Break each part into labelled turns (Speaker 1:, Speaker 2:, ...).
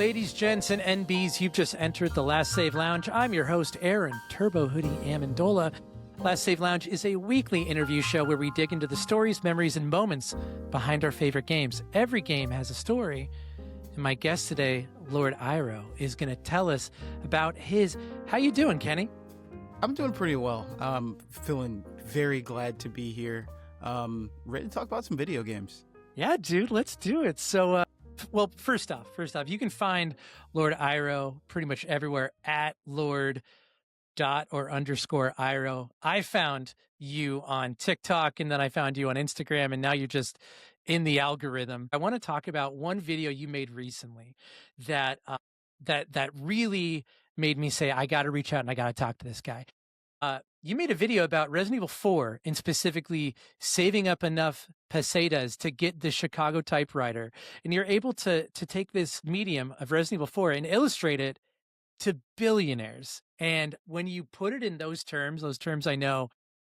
Speaker 1: ladies, gents, and NBs. You've just entered the Last Save Lounge. I'm your host, Aaron Turbo Hoodie Amendola. Last Save Lounge is a weekly interview show where we dig into the stories, memories, and moments behind our favorite games. Every game has a story. And my guest today, Lord Iro, is going to tell us about his... How you doing, Kenny?
Speaker 2: I'm doing pretty well. I'm feeling very glad to be here. Ready to talk about some video games.
Speaker 1: Yeah, dude, let's do it. So, well, first off, you can find Lord Iro pretty much everywhere at Lord _Iro. I found you on TikTok, and then I found you on Instagram, and now you're just in the algorithm. I want to talk about one video you made recently that that really made me say, I got to reach out and I got to talk to this guy. You made a video about Resident Evil 4 and specifically saving up enough pesetas to get the Chicago typewriter. And you're able to take this medium of Resident Evil 4 and illustrate it to billionaires. And when you put it in those terms I know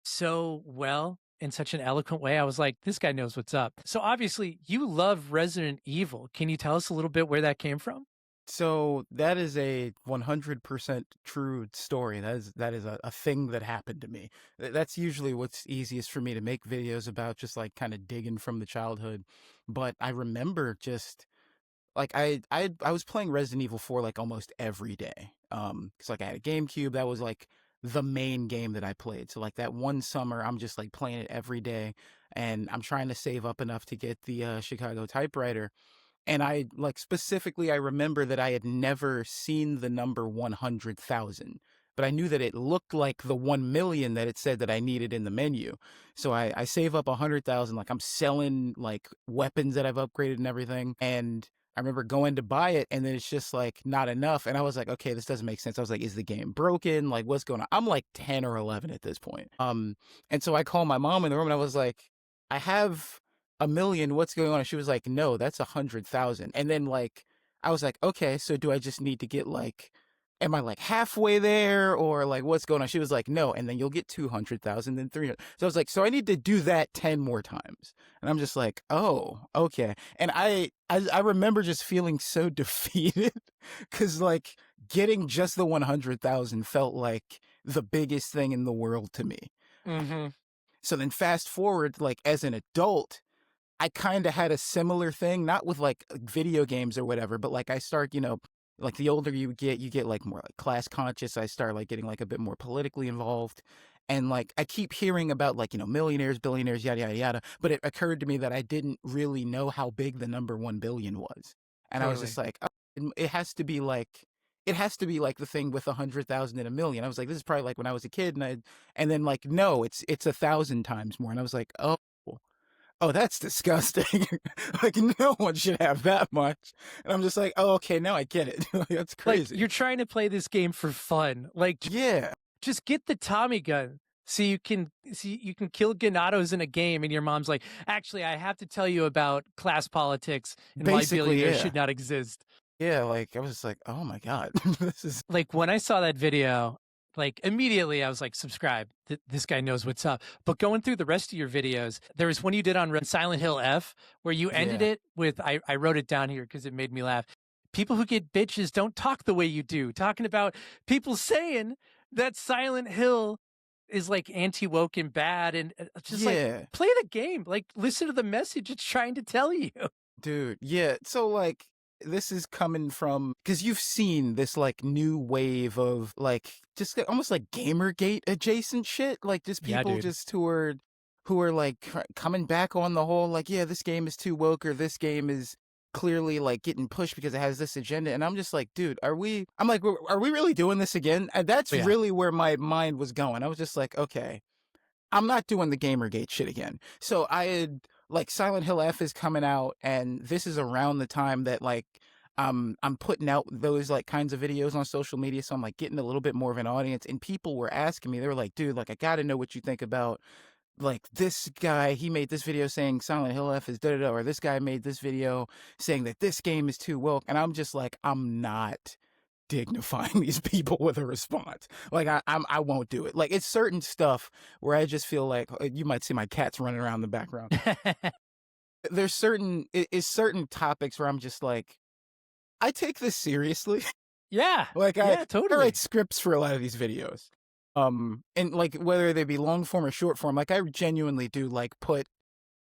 Speaker 1: so well in such an eloquent way, I was like, this guy knows what's up. So obviously you love Resident Evil. Can you tell us a little bit where that came from?
Speaker 2: So that is a 100% true story. That is a thing that happened to me. That's usually what's easiest for me to make videos about, just like kind of digging from the childhood. But I remember just like I was playing Resident Evil 4 like almost every day. 'Cause like I had a GameCube, that was like the main game that I played. So like that one summer, I'm just like playing it every day, and I'm trying to save up enough to get the Chicago typewriter. And I like specifically, I remember that I had never seen the number 100,000, but I knew that it looked like the 1 million that it said that I needed in the menu. So I save up 100,000, like I'm selling like weapons that I've upgraded and everything. And I remember going to buy it, and then it's just like not enough. And I was like, okay, this doesn't make sense. I was like, is the game broken? Like, what's going on? I'm like 10 or 11 at this point. And so I called my mom in the room, and I was like, I have 1 million, what's going on? And she was like, no, that's 100,000. And then like I was like, okay, so do I just need to get like, am I like halfway there, or like what's going on? She was like, no, and then you'll get 200,000, then 300. So I was like, so I need to do that 10 more times. And I'm just like, oh, okay. And I remember just feeling so defeated because like getting just the 100,000 felt like the biggest thing in the world to me.
Speaker 1: Mm-hmm.
Speaker 2: So then fast forward, like as an adult, I kind of had a similar thing, not with like video games or whatever, but like I start, like the older you get like more like class conscious. I start like getting like a bit more politically involved. And like I keep hearing about like, millionaires, billionaires, yada, yada, yada. But it occurred to me that I didn't really know how big the number 1 billion was. And
Speaker 1: Totally.
Speaker 2: I was just like, oh, it has to be like the thing with 100,000 and 1 million. I was like, this is probably like when I was a kid, and then like, no, it's 1,000 times more. And I was like, oh, that's disgusting. Like, no one should have that much. And I'm just like, oh, okay, now I get it. That's crazy.
Speaker 1: Like, you're trying to play this game for fun. Like,
Speaker 2: yeah,
Speaker 1: just get the Tommy gun so you can kill Ganados in a game. And your mom's like, actually, I have to tell you about class politics and why billionaires should not exist.
Speaker 2: Yeah, like I was just like, oh my God, this is
Speaker 1: like when I saw that video, like immediately I was like, subscribe. This guy knows what's up. But going through the rest of your videos, there was one you did on Silent Hill F where you ended it with, I wrote it down here because it made me laugh. People who get bitches don't talk the way you do. Talking about people saying that Silent Hill is like anti-woke and bad, and just like play the game. Like listen to the message it's trying to tell you.
Speaker 2: Dude, yeah. So like this is coming from, because you've seen this like new wave of like just almost like Gamergate adjacent shit, like just people just who are like coming back on the whole like, yeah, this game is too woke, or this game is clearly like getting pushed because it has this agenda. And I'm just like, dude, are we really doing this again? And that's really where my mind was going. I was just like, okay, I'm not doing the Gamergate shit again. So I had like Silent Hill F is coming out, and this is around the time that like I'm putting out those like kinds of videos on social media. So I'm like getting a little bit more of an audience, and people were asking me, they were like, dude, like I got to know what you think about like this guy, he made this video saying Silent Hill F is da-da-da, or this guy made this video saying that this game is too woke. And I'm just like, I'm not dignifying these people with a response. Like I won't do it. Like it's certain stuff where I just feel like, you might see my cats running around in the background. There's certain topics where I'm just like, I take this seriously.
Speaker 1: Yeah.
Speaker 2: Like
Speaker 1: Yeah,
Speaker 2: I write
Speaker 1: totally.
Speaker 2: scripts for a lot of these videos. And like whether they be long form or short form, like I genuinely do like put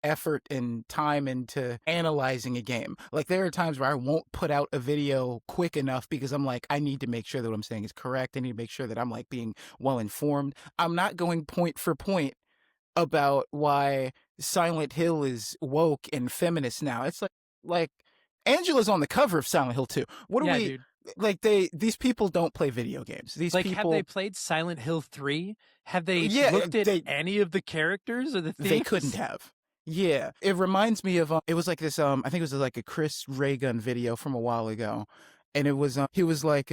Speaker 2: effort and time into analyzing a game. Like there are times where I won't put out a video quick enough because I'm like, I need to make sure that what I'm saying is correct. I need to make sure that I'm like being well informed. I'm not going point for point about why Silent Hill is woke and feminist now. It's like Angela's on the cover of Silent Hill 2. What are
Speaker 1: Yeah,
Speaker 2: we
Speaker 1: dude.
Speaker 2: like these people don't play video games. These
Speaker 1: Like, have they
Speaker 2: people
Speaker 1: played Silent Hill 3? Have they
Speaker 2: yeah,
Speaker 1: looked at any of the characters or the
Speaker 2: they couldn't
Speaker 1: themes?
Speaker 2: have. Yeah, it reminds me of it was like this I think it was like a Chris Ray Gun video from a while ago. And it was he was like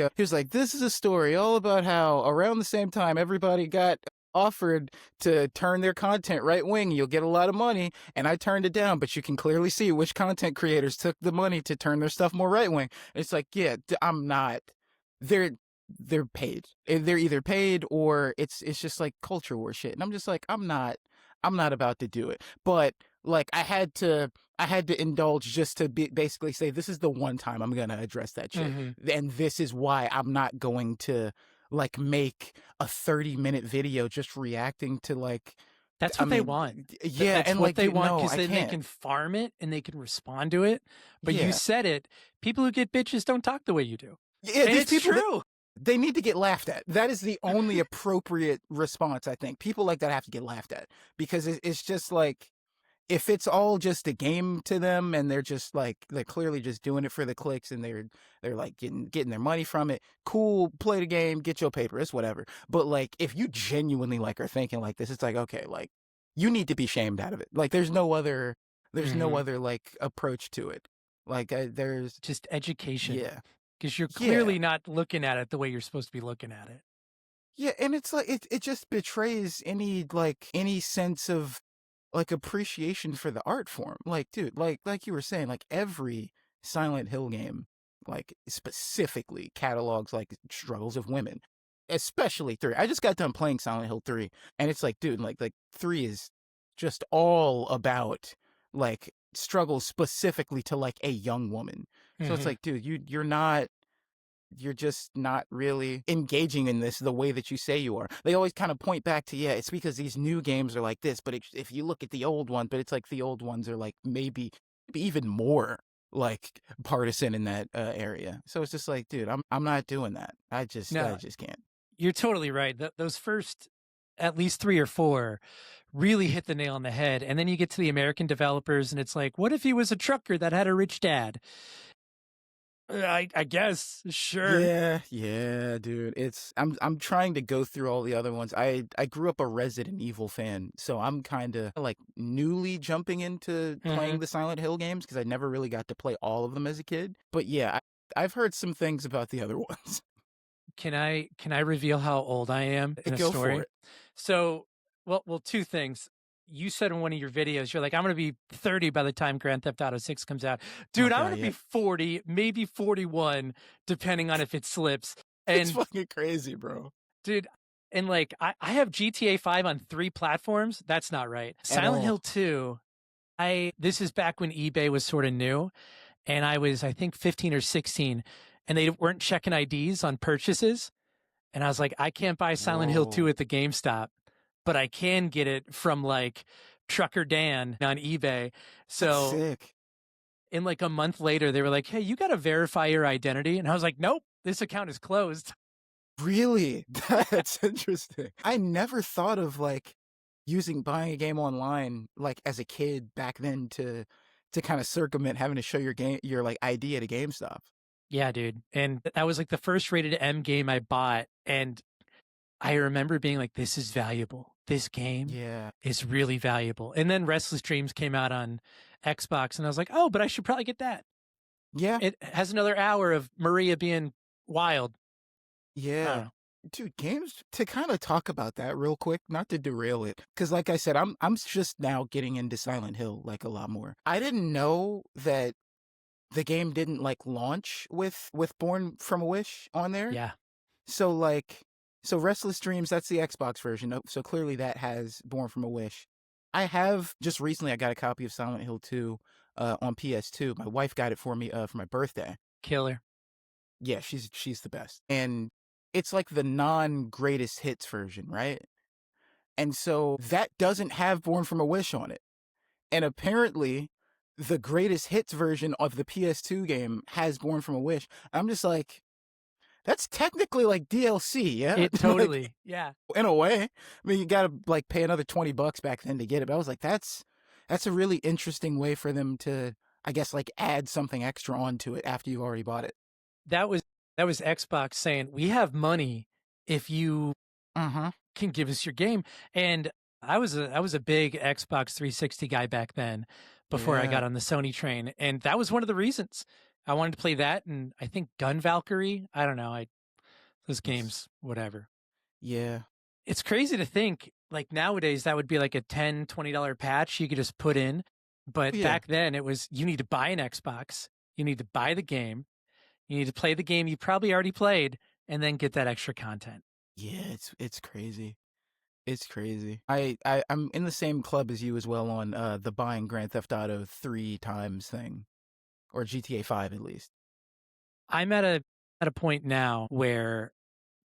Speaker 2: this is a story all about how around the same time everybody got offered to turn their content right wing. You'll get a lot of money, and I turned it down, but you can clearly see which content creators took the money to turn their stuff more right wing. It's like, yeah, I'm not. They're they're paid. They're either paid or it's just like culture war shit. And I'm just like, I'm not about to do it. But like I had to indulge just to basically say this is the one time I'm gonna address that shit,
Speaker 1: Hmm.
Speaker 2: and this is why I'm not going to like make a 30-minute video just reacting to like
Speaker 1: That's
Speaker 2: I
Speaker 1: what they
Speaker 2: mean
Speaker 1: want.
Speaker 2: yeah,
Speaker 1: That's
Speaker 2: and
Speaker 1: what
Speaker 2: like
Speaker 1: they want
Speaker 2: no,
Speaker 1: because
Speaker 2: I
Speaker 1: then they
Speaker 2: can't.
Speaker 1: can farm it and they can respond to it. But you
Speaker 2: Yeah,
Speaker 1: said it. People who get bitches don't talk the way you do.
Speaker 2: yeah,
Speaker 1: And
Speaker 2: these
Speaker 1: it's
Speaker 2: people
Speaker 1: true.
Speaker 2: they need to get laughed at. That is the only appropriate response, I think. People like that have to get laughed at because it's just like if it's all just a game to them and they're just like they're clearly just doing it for the clicks and they're like getting their money from it, cool, play the game, get your paper, it's whatever. But like if you genuinely like are thinking like this, it's like okay, like you need to be shamed out of it. Like there's no
Speaker 1: Hmm.
Speaker 2: other like approach to it. Like there's
Speaker 1: Just education
Speaker 2: yeah.
Speaker 1: because you're
Speaker 2: Yeah.
Speaker 1: clearly not looking at it the way you're supposed to be looking at it.
Speaker 2: Yeah, and it's like it just betrays any sense of like appreciation for the art form. Like, dude, like you were saying, like every Silent Hill game, like specifically catalogs like struggles of women, especially 3. I just got done playing Silent Hill 3, and it's like, dude, like 3 is just all about like struggles specifically to like a young woman. So it's
Speaker 1: Hmm.
Speaker 2: like, dude, you're just not really engaging in this the way that you say you are. They always kind of point back to, yeah, it's because these new games are like this, but if you look at the old one, but it's like the old ones are like maybe even more like partisan in that area. So it's just like, dude, I'm not doing that. I
Speaker 1: No,
Speaker 2: just can't.
Speaker 1: you're totally right. Those first at least 3 or 4 really hit the nail on the head. And then you get to the American developers, and it's like, what if he was a trucker that had a rich dad? I guess, sure.
Speaker 2: Yeah, yeah, dude. I'm trying to go through all the other ones. I grew up a Resident Evil fan, so I'm kind of like newly jumping into
Speaker 1: Hmm.
Speaker 2: playing the Silent Hill games because I never really got to play all of them as a kid. But yeah, I've heard some things about the other ones.
Speaker 1: Can I reveal how old I am in a
Speaker 2: Go for
Speaker 1: story?
Speaker 2: it.
Speaker 1: So, well, 2 things. You said in one of your videos, you're like, I'm going to be 30 by the time Grand Theft Auto 6 comes out.
Speaker 2: Oh my
Speaker 1: Dude, I'm
Speaker 2: God,
Speaker 1: going to
Speaker 2: yeah.
Speaker 1: be 40, maybe 41, depending on if it slips.
Speaker 2: It's
Speaker 1: And
Speaker 2: fucking crazy, bro.
Speaker 1: dude, and like, I have GTA 5 on 3 platforms. That's not right.
Speaker 2: At
Speaker 1: Silent Hill
Speaker 2: all.
Speaker 1: 2, this is back when eBay was sort of new. And I was, I think, 15 or 16, and they weren't checking IDs on purchases. And I was like, I can't buy Silent Hill 2
Speaker 2: Whoa.
Speaker 1: at the GameStop, but I can get it from like Trucker Dan on eBay.
Speaker 2: That's
Speaker 1: So
Speaker 2: sick.
Speaker 1: in like a month later, they were like, hey, you got to verify your identity. And I was like, nope, this account is closed.
Speaker 2: Really? That's interesting. I never thought of like using buying a game online like as a kid back then to kind of circumvent having to show your like ID at a GameStop.
Speaker 1: Yeah, dude. And that was like the first rated M game I bought. And I remember being like, this is valuable. This game
Speaker 2: Yeah.
Speaker 1: is really valuable. And then Restless Dreams came out on Xbox, and I was like, oh, but I should probably get that.
Speaker 2: Yeah.
Speaker 1: It has another hour of Maria being wild. I don't
Speaker 2: Yeah.
Speaker 1: know.
Speaker 2: Dude, games to kind of talk about that real quick, not to derail it, because like I said, I'm just now getting into Silent Hill like a lot more. I didn't know that the game didn't like launch with Born from a Wish on there.
Speaker 1: Yeah.
Speaker 2: So like so Restless Dreams, that's the Xbox version. So clearly that has Born from a Wish. I have just recently I got a copy of Silent Hill 2 on PS2. My wife got it for me for my birthday.
Speaker 1: Killer.
Speaker 2: Yeah, she's the best. And it's like the non-greatest hits version, right? And so that doesn't have Born from a Wish on it. And apparently the greatest hits version of the PS2 game has Born from a Wish. I'm just like, that's technically like DLC, yeah?
Speaker 1: It
Speaker 2: Like,
Speaker 1: totally, yeah.
Speaker 2: in a way. I mean, you gotta like pay another $20 back then to get it. But I was like, that's a really interesting way for them to, I guess, like add something extra onto it after you've already bought it.
Speaker 1: That was Xbox saying, "We have money if you
Speaker 2: Mm-hmm.
Speaker 1: can give us your game." And I was a big Xbox 360 guy back then before I
Speaker 2: Yeah.
Speaker 1: got on the Sony train, and that was one of the reasons I wanted to play that. And I think Gun Valkyrie. I don't know. I those games, whatever.
Speaker 2: Yeah.
Speaker 1: It's crazy to think like nowadays that would be like a $10-$20 patch you could just put in. But
Speaker 2: Yeah.
Speaker 1: back then it was you need to buy an Xbox, you need to buy the game, you need to play the game you probably already played, and then get that extra content.
Speaker 2: Yeah, it's crazy. It's crazy. I'm in the same club as you as well on the buying Grand Theft Auto 3 times thing. Or GTA 5 at least.
Speaker 1: I'm at a point now where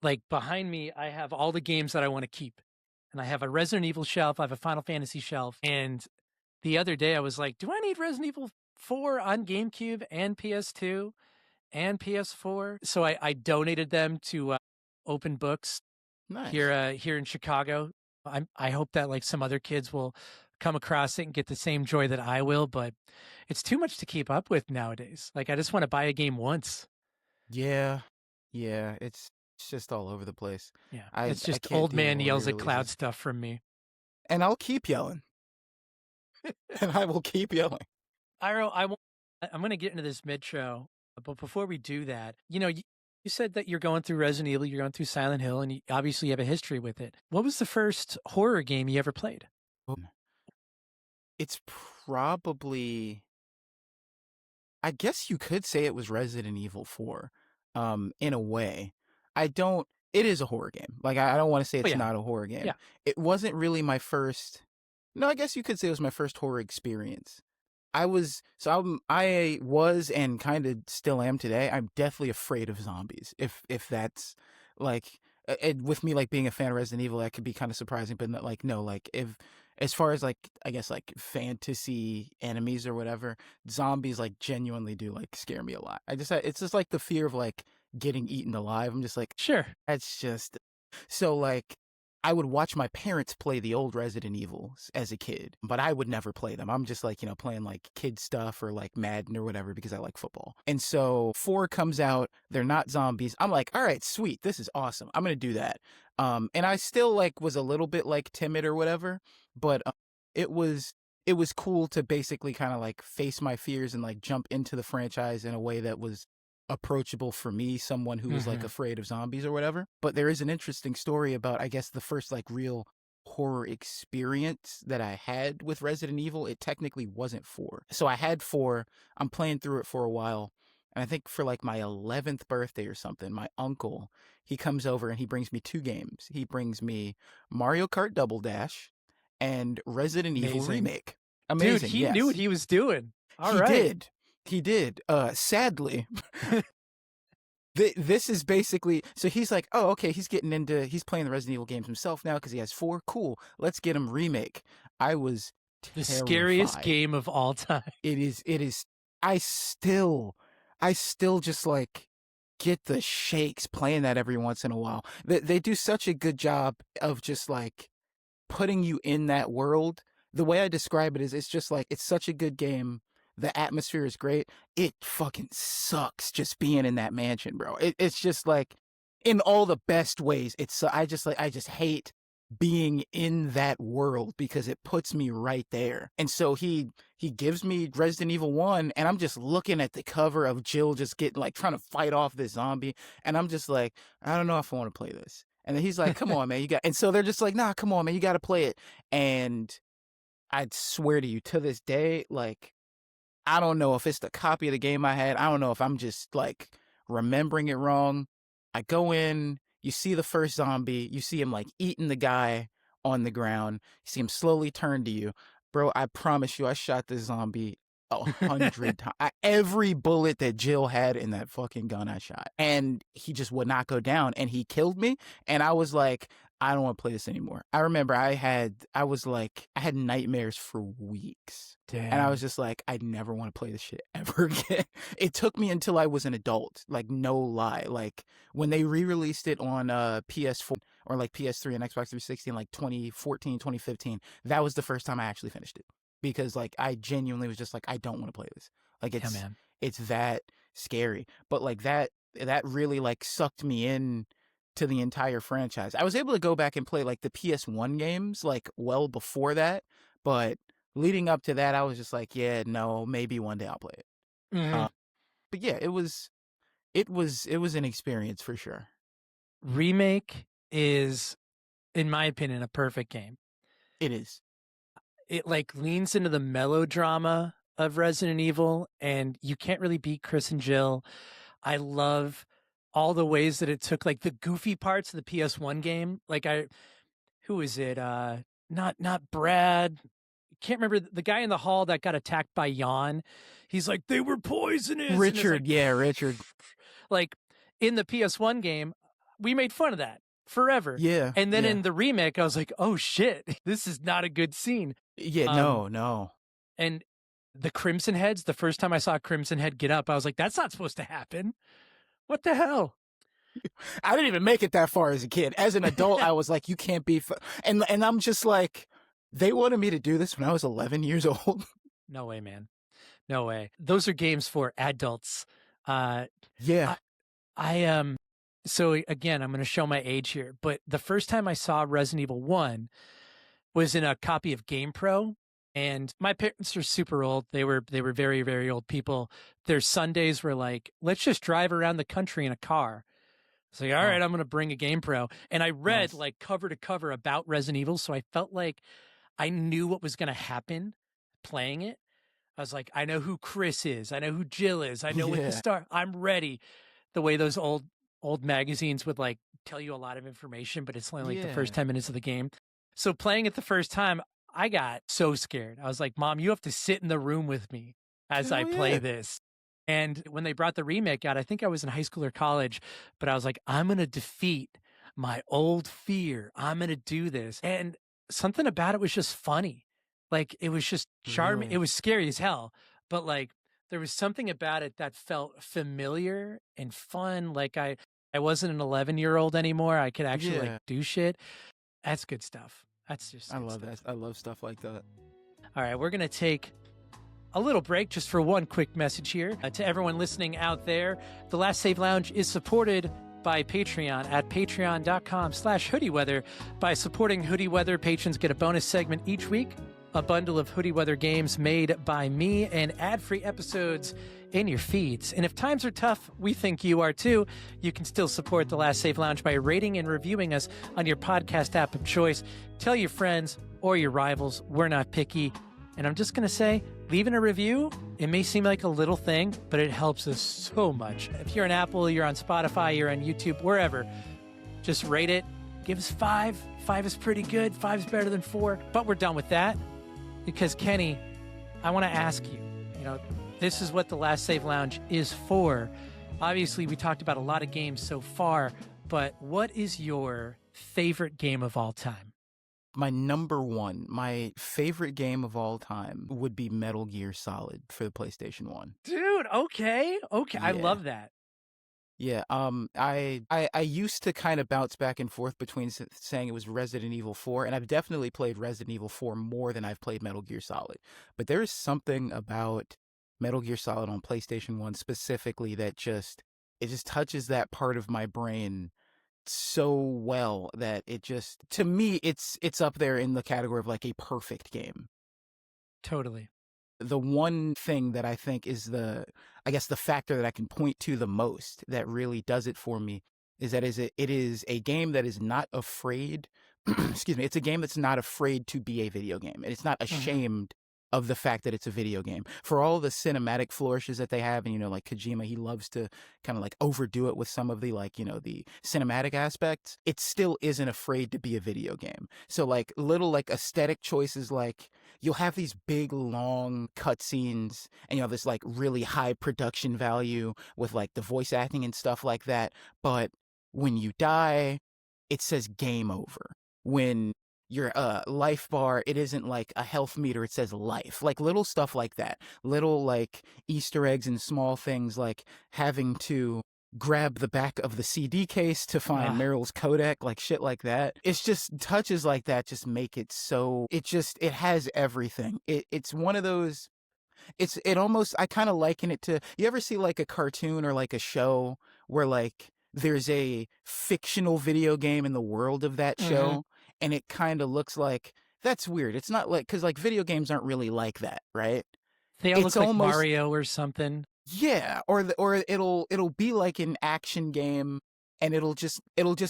Speaker 1: like behind me I have all the games that I want to keep. And I have a Resident Evil shelf, I have a Final Fantasy shelf, and the other day I was like, do I need Resident Evil 4 on GameCube and PS2 and PS4? So I donated them to Open Books
Speaker 2: Nice.
Speaker 1: here in Chicago. I hope that like some other kids will come across it and get the same joy that I will, but it's too much to keep up with nowadays. Like I just want to buy a game once.
Speaker 2: Yeah. Yeah, it's just all over the place.
Speaker 1: Yeah.
Speaker 2: I
Speaker 1: It's
Speaker 2: I
Speaker 1: just
Speaker 2: can't
Speaker 1: old
Speaker 2: deal with
Speaker 1: man
Speaker 2: all
Speaker 1: yells at cloud
Speaker 2: re-releases.
Speaker 1: stuff from me.
Speaker 2: And I'll keep yelling. And I will keep yelling.
Speaker 1: I'm going to get into this mid show, but before we do that, you said that you're going through Resident Evil, you're going through Silent Hill, and you obviously have a history with it. What was the first horror game you ever played?
Speaker 2: It's probably, I guess you could say it was Resident Evil 4, in a way. It is a horror game. Like, I don't want to say
Speaker 1: Oh
Speaker 2: it's
Speaker 1: yeah,
Speaker 2: not a horror game.
Speaker 1: yeah.
Speaker 2: It wasn't really my first, no, I guess you could say it was my first horror experience. I was and kind of still am today. I'm deathly afraid of zombies. If that's like, with me like being a fan of Resident Evil, that could be kind of surprising. But like no, like if as far as like I guess like fantasy enemies or whatever, zombies like genuinely do like scare me a lot. It's just like the fear of like getting eaten alive. I'm just like,
Speaker 1: Sure.
Speaker 2: that's just so like I would watch my parents play the old Resident Evils as a kid, but I would never play them. I'm just like, playing like kid stuff or like Madden or whatever because I like football. And so 4 comes out, they're not zombies. I'm like, all right, sweet. This is awesome. I'm going to do that. And I still like was a little bit like timid or whatever, but it was it was cool to basically kind of like face my fears and like jump into the franchise in a way that was approachable for me, someone who was like
Speaker 1: Hmm.
Speaker 2: afraid of zombies or whatever. But there is an interesting story about, I guess, the first like real horror experience that I had with Resident Evil. It technically wasn't 4. So I had 4. I'm playing through it for a while. And I think for like my 11th birthday or something, my uncle, he comes over and he brings me 2 games. He brings me Mario Kart Double Dash and Resident Evil
Speaker 1: Amazing.
Speaker 2: Remake.
Speaker 1: Dude,
Speaker 2: Amazing,
Speaker 1: he knew what
Speaker 2: yes.
Speaker 1: he was doing. All
Speaker 2: He
Speaker 1: right.
Speaker 2: did. He did. Sadly, this is basically, so he's like, oh, okay, he's playing the Resident Evil games himself now because he has 4. Cool, let's get him Remake. I was
Speaker 1: The scariest
Speaker 2: terrified.
Speaker 1: game of all time.
Speaker 2: It is. I still just like get the shakes playing that every once in a while. They do such a good job of just like putting you in that world. The way I describe it is it's just like it's such a good game. The atmosphere is great. It fucking sucks just being in that mansion, bro. It's just like in all the best ways. I just hate being in that world because it puts me right there. And so he gives me Resident Evil 1 and I'm just looking at the cover of Jill just getting like trying to fight off this zombie and I'm just like, I don't know if I want to play this. And then he's like, come on, man, and so they're just like, nah, come on, man, you got to play it. And I'd swear to you to this day, like, I don't know if it's the copy of the game I had. I don't know if I'm just like remembering it wrong. I go in, you see the first zombie, you see him like eating the guy on the ground, you see him slowly turn to you. Bro, I promise you, I shot this zombie 100 times. Every bullet that Jill had in that fucking gun I shot. And he just would not go down. And he killed me. And I was like, I don't want to play this anymore. I remember I had nightmares for weeks. And I was just like, I never want to play this shit ever again. It took me until I was an adult. Like, no lie. Like, when they re-released it on PS4 or like PS3 and Xbox 360 in like 2014, 2015, that was the first time I actually finished it. Because like I genuinely was just like, I don't want to play this. Like
Speaker 1: Yeah, man.
Speaker 2: it's that scary. But like that really like sucked me in to the entire franchise. I was able to go back and play like the PS1 games like well before that, but leading up to that I was just like, yeah, no, maybe one day I'll play it.
Speaker 1: Mhm.
Speaker 2: But yeah, it was an experience for sure.
Speaker 1: Remake is, in my opinion, a perfect game.
Speaker 2: It is.
Speaker 1: It like leans into the melodrama of Resident Evil, and you can't really beat Chris and Jill. I love all the ways that it took like the goofy parts of the PS1 game. Like who is it? Not Brad. Can't remember the guy in the hall that got attacked by Jan. He's like, they were poisonous. And it's
Speaker 2: Richard,
Speaker 1: like,
Speaker 2: yeah, Richard.
Speaker 1: like in the PS1 game, we made fun of that forever.
Speaker 2: Yeah.
Speaker 1: And then
Speaker 2: yeah.
Speaker 1: in the remake, I was like, oh shit, this is not a good scene.
Speaker 2: Yeah, no.
Speaker 1: And the Crimson Heads, the first time I saw Crimson Head get up, I was like, that's not supposed to happen. What the hell?
Speaker 2: I didn't even make it that far as a kid. As an adult, I was like, you can't be... And I'm just like, they wanted me to do this when I was 11 years old?
Speaker 1: No way, man. No way. Those are games for adults.
Speaker 2: Yeah.
Speaker 1: So again, I'm going to show my age here, but the first time I saw Resident Evil 1 was in a copy of GamePro, and my parents are super old. They were very, very old people. Their Sundays were like, let's just drive around the country in a car. It's like, all right, I'm going to bring a GamePro. And I read like cover to cover about Resident Evil, so I felt like I knew what was going to happen playing it. I was like, I know who Chris is. I know who Jill is. I know what the star. I'm ready. The way those old magazines would like tell you a lot of information, but it's only like the first 10 minutes of the game. So playing it the first time, I got so scared. I was like, Mom, you have to sit in the room with me as I play this. And when they brought the remake out, I think I was in high school or college, but I was like, I'm going to defeat my old fear. I'm going to do this. And something about it was just funny. Like, it was just charming. It was scary as hell, but like, there was something about it that felt familiar and fun. Like I wasn't an 11-year-old anymore. I could actually like do shit. That's good stuff. That's just
Speaker 2: I love that. I love stuff like that.
Speaker 1: All right, we're going to take a little break just for one quick message here. To everyone listening out there, The Last Save Lounge is supported by Patreon at patreon.com/hoodieweather. By supporting Hoodie Weather, patrons get a bonus segment each week, a bundle of Hoodie Weather games made by me, and ad-free episodes in your feeds. And if times are tough, we think you are too. You can still support The Last Save Lounge by rating and reviewing us on your podcast app of choice. Tell your friends or your rivals we're not picky. And I'm just going to say, leaving a review, it may seem like a little thing, but it helps us so much. If you're on Apple, you're on Spotify, you're on YouTube, wherever, just rate it. Give us 5. 5 is pretty good. 5 is better than 4. But we're done with that because, Kenny, I want to ask you, this is what The Last Save Lounge is for. Obviously, we talked about a lot of games so far, but what is your favorite game of all time?
Speaker 2: My number one, my favorite game of all time would be Metal Gear Solid for the PlayStation 1.
Speaker 1: Dude, okay. Yeah. I love that.
Speaker 2: Yeah, I used to kind of bounce back and forth between saying it was Resident Evil 4, and I've definitely played Resident Evil 4 more than I've played Metal Gear Solid. But there is something about Metal Gear Solid on PlayStation 1 specifically that just touches that part of my brain so well that it just, to me, it's up there in the category of like a perfect game.
Speaker 1: Totally.
Speaker 2: The one thing that I think is the factor that I can point to the most that really does it for me is that it is a game that is not afraid, excuse me, it's a game that's not afraid to be a video game. And it's not ashamed of the fact that it's a video game. For all the cinematic flourishes that they have, and like Kojima, he loves to kind of like overdo it with some of the like, the cinematic aspects. It still isn't afraid to be a video game. So like little like aesthetic choices, like you'll have these big long cutscenes and this like really high production value with like the voice acting and stuff like that. But when you die, it says game over. When your life bar, it isn't like a health meter, it says life. Like little stuff like that, little like Easter eggs and small things, like having to grab the back of the CD case to find
Speaker 1: Ah,
Speaker 2: Meryl's codec, like shit like that. It's just touches like that just make it so, it has everything. It's one of those, it almost, I kind of liken it to, you ever see like a cartoon or like a show where like there's a fictional video game in the world of that
Speaker 1: hmm.
Speaker 2: show, and it kind of looks like, that's weird. It's not like, because like video games aren't really like that, right?
Speaker 1: They all
Speaker 2: It's
Speaker 1: look like
Speaker 2: almost,
Speaker 1: Mario or something.
Speaker 2: yeah, or it'll be like an action game, and it'll just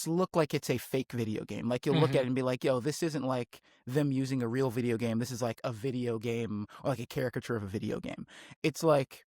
Speaker 2: look like it's a fake video game. Like you'll look at
Speaker 1: Hmm.
Speaker 2: it and be like, "Yo, this isn't like them using a real video game. This is like a video game or like a caricature of a video game." It's like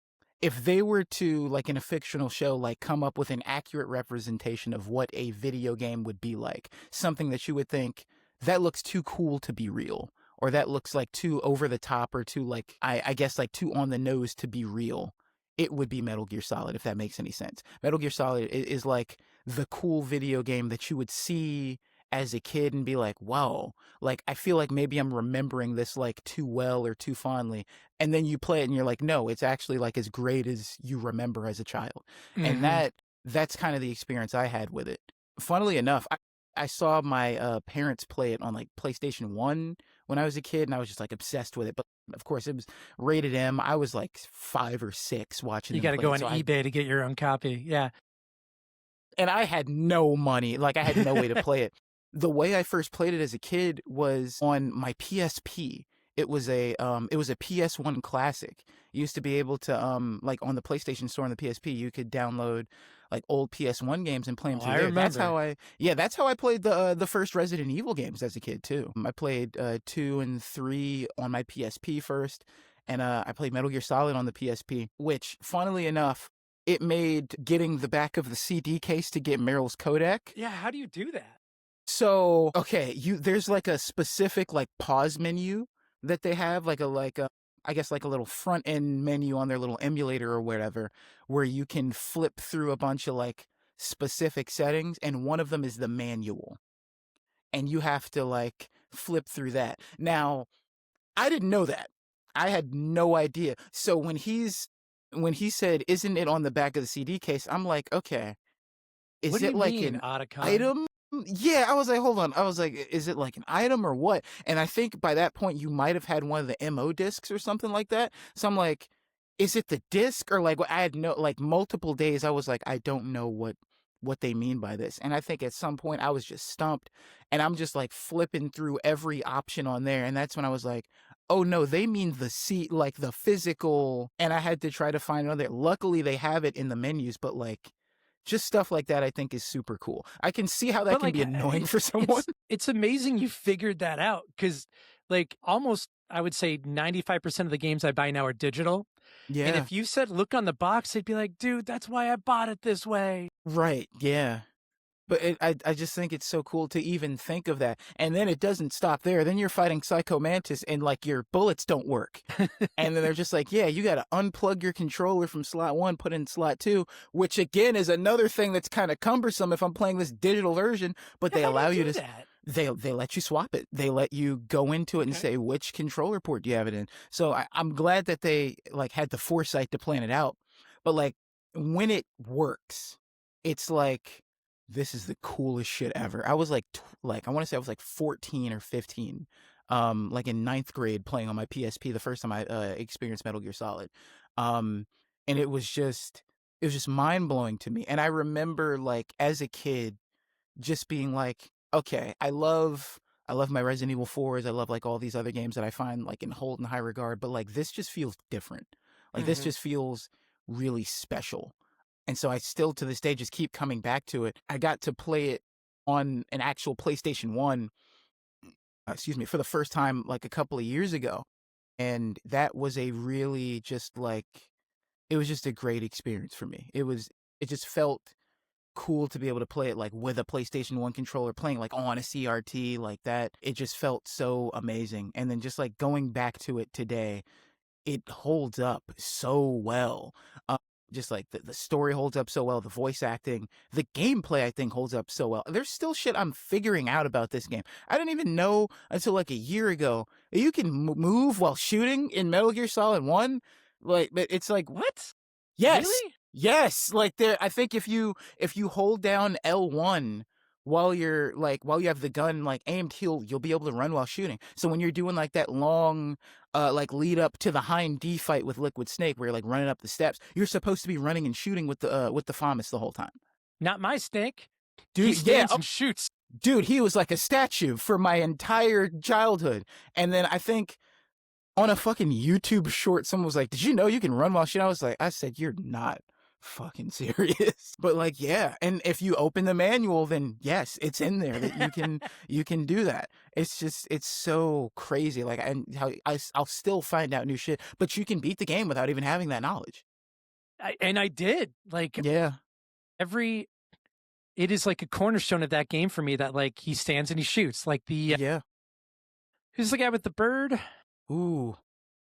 Speaker 2: if they were to, like in a fictional show, like come up with an accurate representation of what a video game would be like, something that you would think that looks too cool to be real, or that looks like too over the top, or too like I guess like too on the nose to be real, it would be Metal Gear Solid, if that makes any sense. Metal Gear Solid is like the cool video game that you would see as a kid and be like, wow, like I feel like maybe I'm remembering this like too well or too fondly. And then you play it and you're like, no, it's actually like as great as you remember as a child. And
Speaker 1: Hmm.
Speaker 2: that's kind of the experience I had with it. Funnily enough, I saw my parents play it on like PlayStation 1 when I was a kid, and I was just like obsessed with it. But of course, it was rated M. I was like 5 or 6 watching
Speaker 1: You
Speaker 2: them
Speaker 1: got to
Speaker 2: play
Speaker 1: go
Speaker 2: it.
Speaker 1: on
Speaker 2: So I
Speaker 1: eBay to get your own copy. Yeah.
Speaker 2: and I had no money. Like I had no way to play it. The way I first played it as a kid was on my PSP. It was a PS1 classic. You used to be able to like on the PlayStation Store on the PSP, you could download like old PS1 games and play them
Speaker 1: Oh,
Speaker 2: through
Speaker 1: I
Speaker 2: there.
Speaker 1: remember.
Speaker 2: That's how I played the first Resident Evil games as a kid too. I played 2 and 3 on my PSP first, and I played Metal Gear Solid on the PSP, which funnily enough, it made getting the back of the CD case to get Meryl's codec.
Speaker 1: Yeah. How do you do that?
Speaker 2: So, okay, there's like a specific like pause menu that they have, like a I guess like a little front end menu on their little emulator or whatever, where you can flip through a bunch of like specific settings, and one of them is the manual. And you have to like flip through that. Now, I didn't know that. I had no idea. So when he said, "Isn't it on the back of the CD case?" I'm like, "Okay,
Speaker 1: What
Speaker 2: is
Speaker 1: do
Speaker 2: it
Speaker 1: you
Speaker 2: like
Speaker 1: mean,
Speaker 2: an
Speaker 1: Otacon?
Speaker 2: item?" Yeah, I was like, hold on. I was like, is it like an item or what? And I think by that point you might have had one of the MO discs or something like that. So I'm like, is it the disc, or like I had no, like multiple days I was like, I don't know what they mean by this. And I think at some point I was just stumped, and I'm just like flipping through every option on there, and that's when I was like, oh no, they mean the seat, like the physical. And I had to try to find another. Luckily they have it in the menus, but like just stuff like that I think is super cool. I can see how that
Speaker 1: But
Speaker 2: can
Speaker 1: like,
Speaker 2: be annoying for someone.
Speaker 1: it's amazing you figured that out because, like, almost I would say 95% of the games I buy now are digital. And
Speaker 2: Yeah.
Speaker 1: if you said look on the box, they'd be like, dude, that's why I bought it this way.
Speaker 2: Right. Yeah. But I just think it's so cool to even think of that. And then it doesn't stop there. Then you're fighting Psycho Mantis and like your bullets don't work. And then they're just like, yeah, you got to unplug your controller from slot 1, put in slot 2, which again is another thing that's kind of cumbersome if I'm playing this digital version, but
Speaker 1: Yeah,
Speaker 2: they
Speaker 1: how do you
Speaker 2: allow you
Speaker 1: do
Speaker 2: to
Speaker 1: that?
Speaker 2: they let you swap it. They let you go into it and
Speaker 1: Okay.
Speaker 2: say which controller port do you have it in. So I'm glad that they like had the foresight to plan it out. But like when it works, it's like this is the coolest shit ever. I was like like I want to say I was like 14 or 15, like in ninth grade playing on my PSP the first time I experienced Metal Gear Solid. Um, and it was just mind blowing to me. And I remember like as a kid just being like, okay, I love my Resident Evil 4s. I love like all these other games that I find like and hold in high regard, but like this just feels different. Like this
Speaker 1: Hmm.
Speaker 2: just feels really special. And so I still to this day just keep coming back to it. I got to play it on an actual PlayStation 1, excuse me, for the first time like a couple of years ago. and that was a really just like it was just a great experience for me. It just felt cool to be able to play it like with a PlayStation 1 controller, playing like on a CRT like that. It just felt so amazing. And then just like going back to it today, it holds up so well. Uh, just like the story holds up so well, the voice acting, the gameplay I think holds up so well. There's still shit I'm figuring out about this game. I didn't even know until like a year ago that you can move while shooting in Metal Gear Solid 1. Like, but it's like,
Speaker 1: What?
Speaker 2: yes.
Speaker 1: Really?
Speaker 2: Yes, like there I think if you hold down L1 while you have the gun like aimed, you'll be able to run while shooting. So when you're doing like that long like lead up to the Hind D fight with Liquid Snake where you're like running up the steps, you're supposed to be running and shooting with the FAMAS the whole time.
Speaker 1: Not my Snake. He
Speaker 2: Dude, yeah,
Speaker 1: stands and shoots.
Speaker 2: dude, he was like a statue for my entire childhood. And then I think on a fucking YouTube short, someone was like, "Did you know you can run while shooting?" I said, "You're not fucking serious." But like, yeah, and if you open the manual, then yes, it's in there that you can do that. It's just it's so crazy. Like, and how I'll still find out new shit, but you can beat the game without even having that knowledge.
Speaker 1: And I did. Like
Speaker 2: Yeah,
Speaker 1: every it is like a cornerstone of that game for me that like he stands and he shoots. Like the
Speaker 2: yeah.
Speaker 1: who's the guy with the bird?
Speaker 2: Ooh,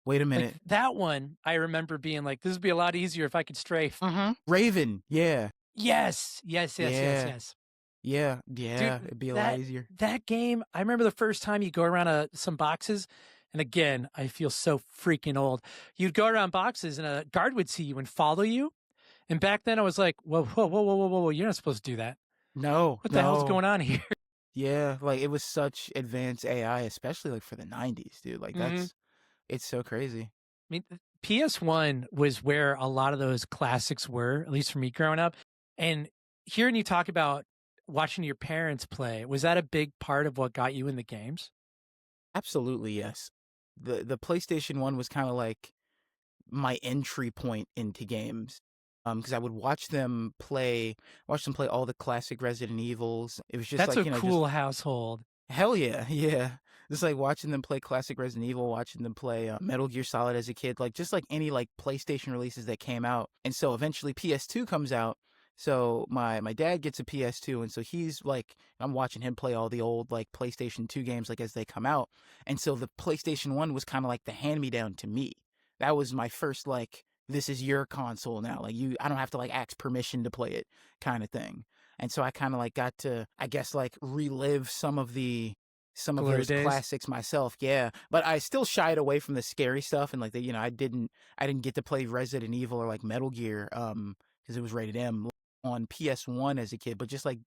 Speaker 2: wait a
Speaker 1: Like
Speaker 2: minute.
Speaker 1: that one, I remember being like, this would be a lot easier if I could strafe.
Speaker 2: Raven. Yeah,
Speaker 1: Yes, yes, yes, yes,
Speaker 2: yeah,
Speaker 1: yes.
Speaker 2: yeah, yeah.
Speaker 1: Dude,
Speaker 2: It'd be a lot
Speaker 1: that
Speaker 2: easier.
Speaker 1: that game, I remember the first time you go around some boxes, and again, I feel so freaking old. You'd go around boxes, and a guard would see you and follow you. And back then, I was like, whoa, whoa, whoa, whoa, whoa, whoa, you're not supposed to do that.
Speaker 2: No,
Speaker 1: What the hell's
Speaker 2: no.
Speaker 1: going on here?
Speaker 2: Yeah, like it was such advanced AI, especially like for the 90s, dude. Like
Speaker 1: Hmm.
Speaker 2: it's so crazy.
Speaker 1: I mean, PS1 was where a lot of those classics were, at least for me growing up. And hearing you talk about watching your parents play, was that a big part of what got you in the games?
Speaker 2: Absolutely, yes. The PlayStation 1 was kind of like my entry point into games. Because I would watch them play all the classic Resident Evils. It was just
Speaker 1: That's
Speaker 2: like,
Speaker 1: a
Speaker 2: you know, just
Speaker 1: cool household.
Speaker 2: hell yeah, yeah. Just like watching them play classic Resident Evil, watching them play Metal Gear Solid as a kid, like just like any like PlayStation releases that came out. And so eventually PS2 comes out. So my dad gets a PS2, and so he's like, I'm watching him play all the old like PlayStation 2 games like as they come out. And so the PlayStation 1 was kind of like the hand me down to me. That was my first like, this is your console now. Like I don't have to like ask permission to play it kind of thing. And so I kind of like got to, I guess, like relive some of
Speaker 1: Glory
Speaker 2: those
Speaker 1: days.
Speaker 2: classics myself. Yeah, but I still shied away from the scary stuff and like I didn't get to play Resident Evil or like Metal Gear because it was rated M on PS1 as a kid, but just like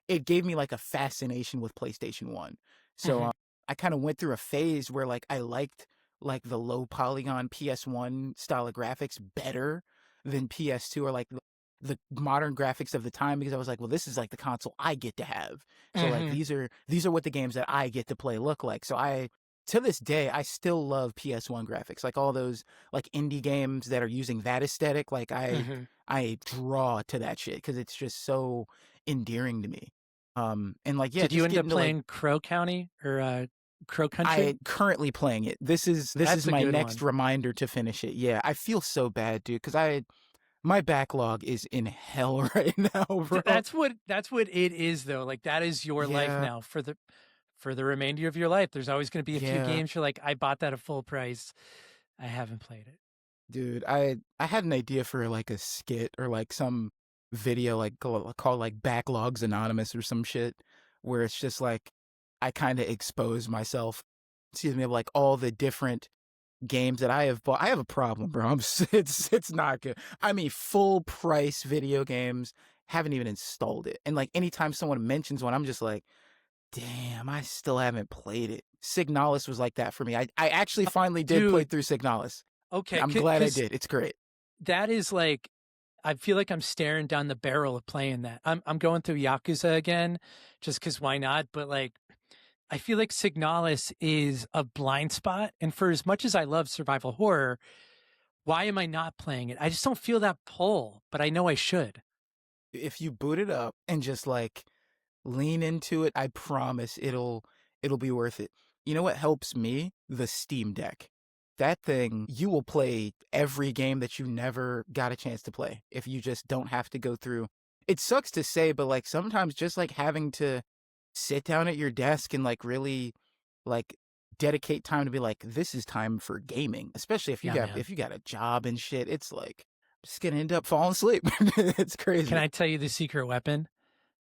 Speaker 2: it gave me like a fascination with PlayStation 1. So
Speaker 1: Hmm.
Speaker 2: I kind of went through a phase where like I liked like the low polygon PS1 style of graphics better than PS2 or like the modern graphics of the time because I was like, well, this is like the console I get to have. So like
Speaker 1: Hmm.
Speaker 2: these are what the games that I get to play look like. So I to this day I still love PS1 graphics. Like all those like indie games that are using that aesthetic, like
Speaker 1: Hmm.
Speaker 2: I draw to that shit cuz it's just so endearing to me. And like yeah,
Speaker 1: Did you
Speaker 2: just
Speaker 1: end up
Speaker 2: getting to like
Speaker 1: playing Crow County or Crow
Speaker 2: I
Speaker 1: Country?
Speaker 2: currently playing it. This
Speaker 1: That's
Speaker 2: is
Speaker 1: a
Speaker 2: my
Speaker 1: good
Speaker 2: next
Speaker 1: one.
Speaker 2: reminder to finish it. Yeah, I feel so bad, dude, cuz I my backlog is in hell right now, bro.
Speaker 1: That's what it is though. Like that is your life
Speaker 2: Yeah,
Speaker 1: now for the remainder of your life. There's always going to be a few
Speaker 2: yeah.
Speaker 1: games you're like, I bought that at full price. I haven't played it.
Speaker 2: Dude, I had an idea for like a skit or like some video like called like Backlogs Anonymous or some shit where it's just like I kind of expose myself, excuse me, of like all the different games that I have bought. I have a problem, bro. It's not good. I mean, full price video games, haven't even installed it. And like anytime someone mentions one, I'm just like, damn, I still haven't played it. Signalis was like that for me. I actually finally did play
Speaker 1: Dude,
Speaker 2: through Signalis.
Speaker 1: okay,
Speaker 2: I'm glad I
Speaker 1: because
Speaker 2: did. It's great.
Speaker 1: that is like I feel like I'm staring down the barrel of playing that. I'm going through Yakuza again, just because why not? But like I feel like Signalis is a blind spot, and for as much as I love survival horror, why am I not playing it? I just don't feel that pull, but I know I should.
Speaker 2: If you boot it up and just like lean into it, I promise it'll be worth it. You know what helps me? The Steam Deck. that thing, you will play every game that you never got a chance to play if you just don't have to go through. It sucks to say, but like sometimes just like having to sit down at your desk and like really like dedicate time to be like, this is time for gaming, especially
Speaker 1: Yeah, man.
Speaker 2: if you got a job and shit. It's like I'm just gonna end up falling asleep. It's crazy.
Speaker 1: Can I tell you the secret weapon?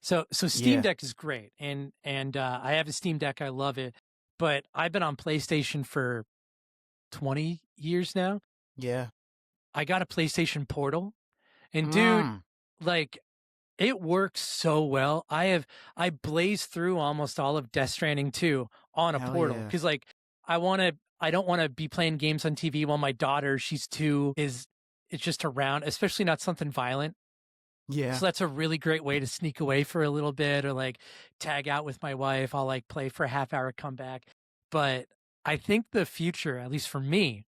Speaker 1: So Steam
Speaker 2: Yeah.
Speaker 1: Deck is great, and I have a Steam Deck. I love it, but I've been on PlayStation for 20 years now.
Speaker 2: Yeah.
Speaker 1: I got a PlayStation Portal, and dude, like it works so well. I blazed through almost all of Death Stranding 2 on a
Speaker 2: Hell
Speaker 1: Portal
Speaker 2: yeah.
Speaker 1: because like I don't want to be playing games on TV while my daughter, she's 2, it's just around, especially not something violent.
Speaker 2: Yeah.
Speaker 1: So that's a really great way to sneak away for a little bit or like tag out with my wife. I'll like play for a half hour, come back. But I think the future, at least for me,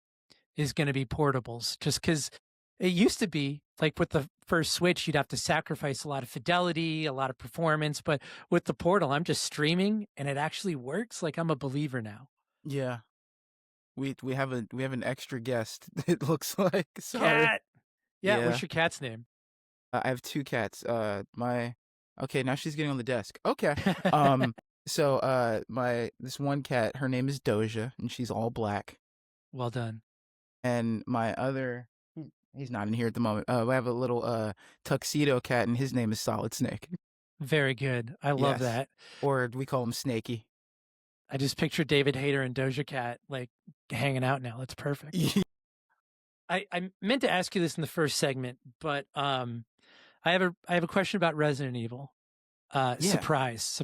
Speaker 1: is going to be portables just because it used to be like with the first Switch, you'd have to sacrifice a lot of fidelity, a lot of performance. But with the Portal, I'm just streaming and it actually works. Like I'm a believer now.
Speaker 2: Yeah. We have an extra guest. It looks like. Sorry.
Speaker 1: Cat. Yeah.
Speaker 2: Yeah.
Speaker 1: What's your cat's name?
Speaker 2: I have 2 cats. Okay, now she's getting on the desk. Okay. So this one cat, her name is Doja, and she's all black.
Speaker 1: Well done.
Speaker 2: And my other, he's not in here at the moment. We have a little tuxedo cat, and his name is Solid Snake.
Speaker 1: Very good. I love
Speaker 2: Yes.
Speaker 1: that.
Speaker 2: Or we call him Snakey.
Speaker 1: I just pictured David Hayter and Doja Cat like hanging out now. That's perfect. I meant to ask you this in the first segment, but I have a question about Resident Evil.
Speaker 2: Yeah.
Speaker 1: Surprise.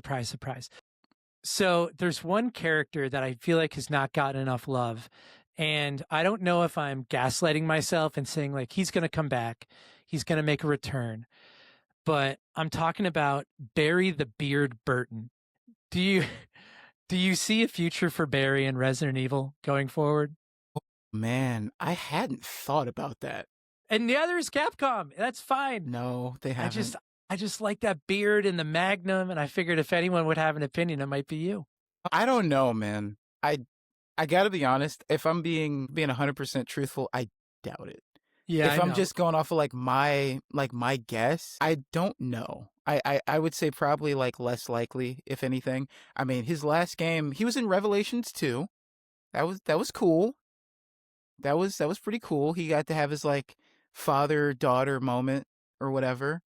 Speaker 1: So there's one character that I feel like has not gotten enough love, and I don't know if I'm gaslighting myself and saying like he's going to come back, he's going to make a return, but I'm talking about Barry the Beard Burton. Do you see a future for Barry in Resident Evil going forward?
Speaker 2: Man, I hadn't thought about that.
Speaker 1: And the other is Capcom. That's fine.
Speaker 2: No, they haven't.
Speaker 1: I just like that beard and the Magnum, and I figured if anyone would have an opinion, it might be you.
Speaker 2: I don't know, man. I gotta be honest. If I'm being 100% truthful, I doubt it.
Speaker 1: Yeah,
Speaker 2: If
Speaker 1: I
Speaker 2: I'm
Speaker 1: know.
Speaker 2: just going off of like my guess, I don't know. I would say probably like less likely, if anything. I mean, his last game, he was in Revelations 2. That was cool. That was pretty cool. He got to have his like father-daughter moment or whatever.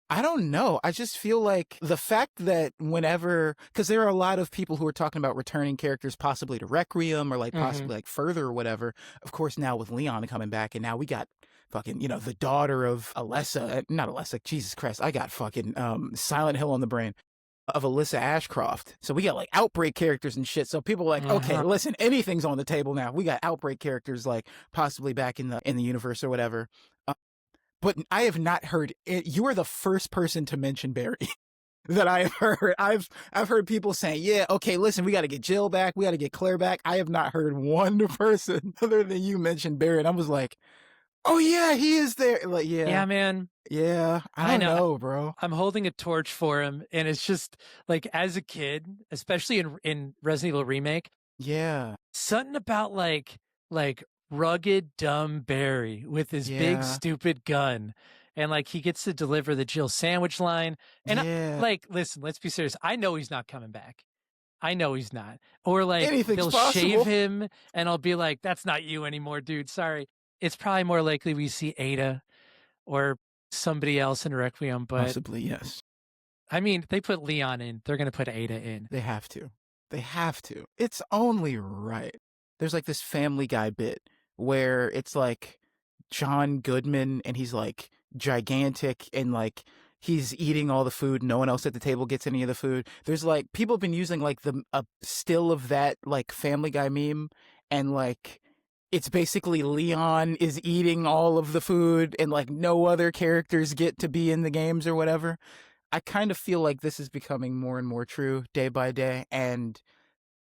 Speaker 2: I don't know. I just feel like the fact that because there are a lot of people who are talking about returning characters possibly to Requiem or like possibly like Further or whatever. Of course, now with Leon coming back, and now we got fucking, the daughter of not Alessa, Jesus Christ. I got fucking Silent Hill on the brain of Alyssa Ashcroft. So we got like Outbreak characters and shit. So people are like, okay, listen, anything's on the table now. We got Outbreak characters like possibly back in the universe or whatever. But I have not heard it. You are the first person to mention Barry that I have heard. I've heard people saying, yeah, okay, listen, we got to get Jill back. We got to get Claire back. I have not heard one person other than you mention Barry. And I was like, oh yeah, he is there. Like, yeah.
Speaker 1: Yeah, man.
Speaker 2: Yeah. I don't know, bro.
Speaker 1: I'm holding a torch for him. And it's just like, as a kid, especially in Resident Evil Remake.
Speaker 2: Yeah.
Speaker 1: Something about like rugged, dumb Barry with his big, stupid gun. And like he gets to deliver the Jill sandwich line. And listen, let's be serious. I know he's not coming back. I know he's not. Or like they'll shave him and I'll be like, that's not you anymore, dude. Sorry. It's probably more likely we see Ada or somebody else in Requiem. But
Speaker 2: possibly, yes.
Speaker 1: I mean, they put Leon in. They're going to put Ada in.
Speaker 2: They have to. It's only right. There's like this Family Guy bit where it's like John Goodman and he's like gigantic and like he's eating all the food. No one else at the table gets any of the food. There's like people have been using like a still of that like Family Guy meme, and like it's basically Leon is eating all of the food and like no other characters get to be in the games or whatever. I kind of feel like this is becoming more and more true day by day, and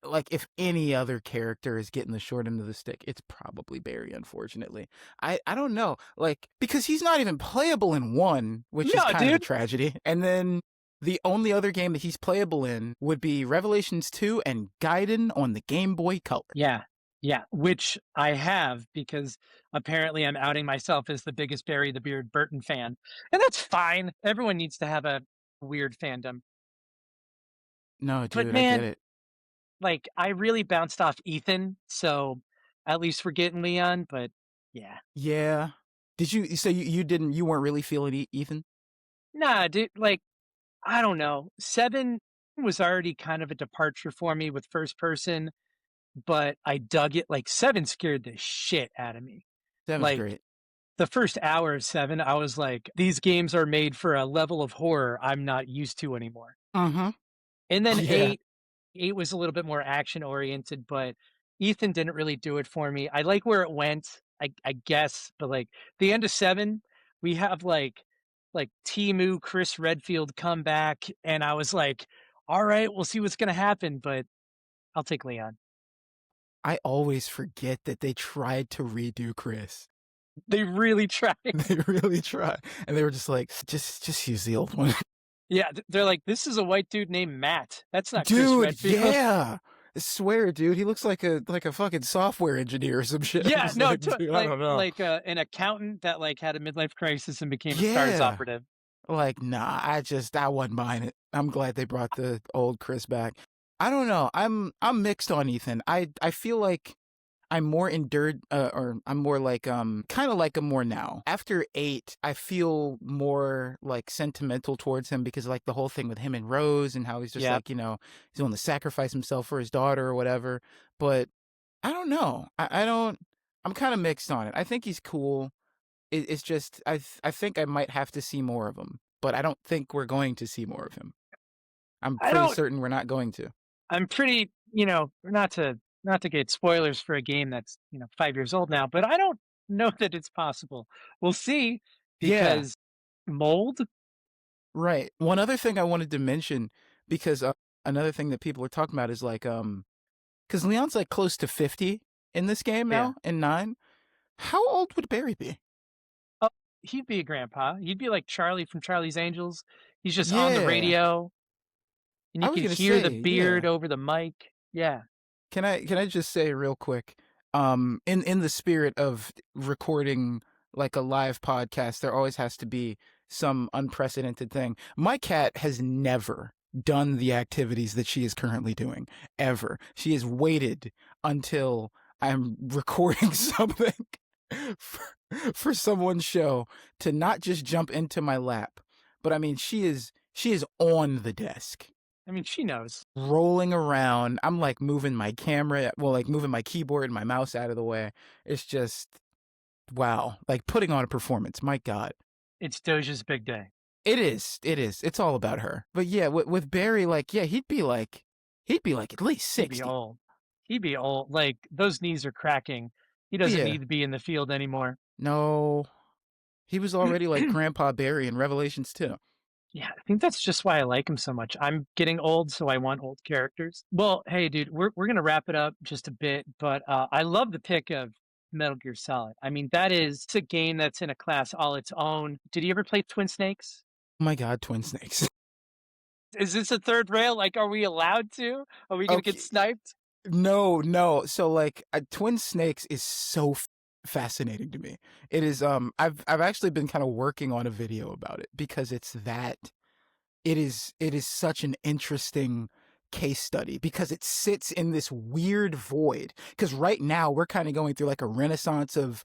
Speaker 2: like if any other character is getting the short end of the stick, it's probably Barry, unfortunately. I don't know, like, because he's not even playable in 1, which is kind of a tragedy. And then the only other game that he's playable in would be Revelations 2 and Gaiden on the Game Boy Color.
Speaker 1: Yeah. Yeah, which I have because apparently I'm outing myself as the biggest Barry the Beard Burton fan. And that's fine. Everyone needs to have a weird fandom.
Speaker 2: No,
Speaker 1: But
Speaker 2: dude, I get
Speaker 1: man,
Speaker 2: it.
Speaker 1: like I really bounced off Ethan, so at least we're getting Leon, but yeah.
Speaker 2: Yeah. Did you so you didn't you weren't really feeling Ethan?
Speaker 1: Nah, dude, like I don't know. 7 was already kind of a departure for me with first person, but I dug it. Like 7 scared the shit out of me.
Speaker 2: Seven's
Speaker 1: Like
Speaker 2: great.
Speaker 1: the first hour of 7, I was like, these games are made for a level of horror I'm not used to anymore.
Speaker 2: Mm-hmm.
Speaker 1: And then
Speaker 2: Yeah.
Speaker 1: 8 was a little bit more action oriented, but Ethan didn't really do it for me. I like where it went, I guess, but like the end of 7, we have like Timu, Chris Redfield come back, and I was like, all right, we'll see what's gonna happen, but I'll take Leon.
Speaker 2: I always forget that they tried to redo Chris.
Speaker 1: They really tried.
Speaker 2: They really tried. And they were just like, just use the old one.
Speaker 1: Yeah, they're like, this is a white dude named Matt. That's not Chris
Speaker 2: Dude,
Speaker 1: Redfield.
Speaker 2: yeah. I swear, dude, he looks like a fucking software engineer or some shit. I'm
Speaker 1: Yeah,
Speaker 2: just
Speaker 1: no,
Speaker 2: like, dude, I
Speaker 1: like
Speaker 2: don't know.
Speaker 1: an accountant that like had a midlife crisis and became a STARS
Speaker 2: Yeah.
Speaker 1: operative.
Speaker 2: Like, nah, I wasn't buying it. I'm glad they brought the old Chris back. I don't know. I'm mixed on Ethan. I feel like I'm more endured, or I'm more like kind of like him more now. After 8, I feel more like sentimental towards him because like the whole thing with him and Rose and how he's just
Speaker 1: Yeah,
Speaker 2: like he's willing to sacrifice himself for his daughter or whatever. But I don't know. I don't. I'm kind of mixed on it. I think he's cool. It's just I think I might have to see more of him, but I don't think we're going to see more of him. I'm
Speaker 1: I
Speaker 2: pretty
Speaker 1: don't.
Speaker 2: certain we're not going to.
Speaker 1: I'm pretty, not to get spoilers for a game that's 5 years old now, but I don't know that it's possible. We'll see
Speaker 2: Yeah,
Speaker 1: because mold.
Speaker 2: right. One other thing I wanted to mention because another thing that people are talking about is like because Leon's like close to 50 in this game
Speaker 1: Yeah.
Speaker 2: now in 9. How old would Barry be?
Speaker 1: Oh, he'd be a grandpa. He'd be like Charlie from Charlie's Angels. He's just on the
Speaker 2: Yeah,
Speaker 1: radio, and
Speaker 2: I
Speaker 1: you
Speaker 2: was
Speaker 1: could
Speaker 2: gonna
Speaker 1: hear the
Speaker 2: say
Speaker 1: beard
Speaker 2: yeah.
Speaker 1: over the mic. Yeah.
Speaker 2: Can I just say real quick, in the spirit of recording like a live podcast, there always has to be some unprecedented thing. My cat has never done the activities that she is currently doing ever. She has waited until I'm recording something for, for someone's show to not just jump into my lap, but I mean she is on the desk
Speaker 1: I mean, she knows.
Speaker 2: rolling around. I'm like moving my camera, well, like moving my keyboard and my mouse out of the way. It's just wow, like putting on a performance. My God,
Speaker 1: It's Doja's big day.
Speaker 2: it is. It is. It's all about her. But yeah, with Barry, like yeah, he'd be like at least
Speaker 1: He'd be
Speaker 2: 60.
Speaker 1: old. He'd be old. Like those knees are cracking. He doesn't
Speaker 2: Yeah,
Speaker 1: need to be in the field anymore.
Speaker 2: no, he was already like Grandpa Barry in Revelations too.
Speaker 1: Yeah, I think that's just why I like him so much. I'm getting old, so I want old characters. Well, hey, dude, we're gonna wrap it up just a bit, but I love the pick of Metal Gear Solid. I mean, it's a game that's in a class all its own. Did you ever play Twin Snakes?
Speaker 2: Oh my God, Twin Snakes.
Speaker 1: Is this a third rail? Like, are we allowed to? Are we gonna get
Speaker 2: Okay,
Speaker 1: sniped?
Speaker 2: no, no. So like, Twin Snakes is so fascinating to me. It is. I've actually been kind of working on a video about it because it's that. It is such an interesting case study because it sits in this weird void. Because right now we're kind of going through like a renaissance of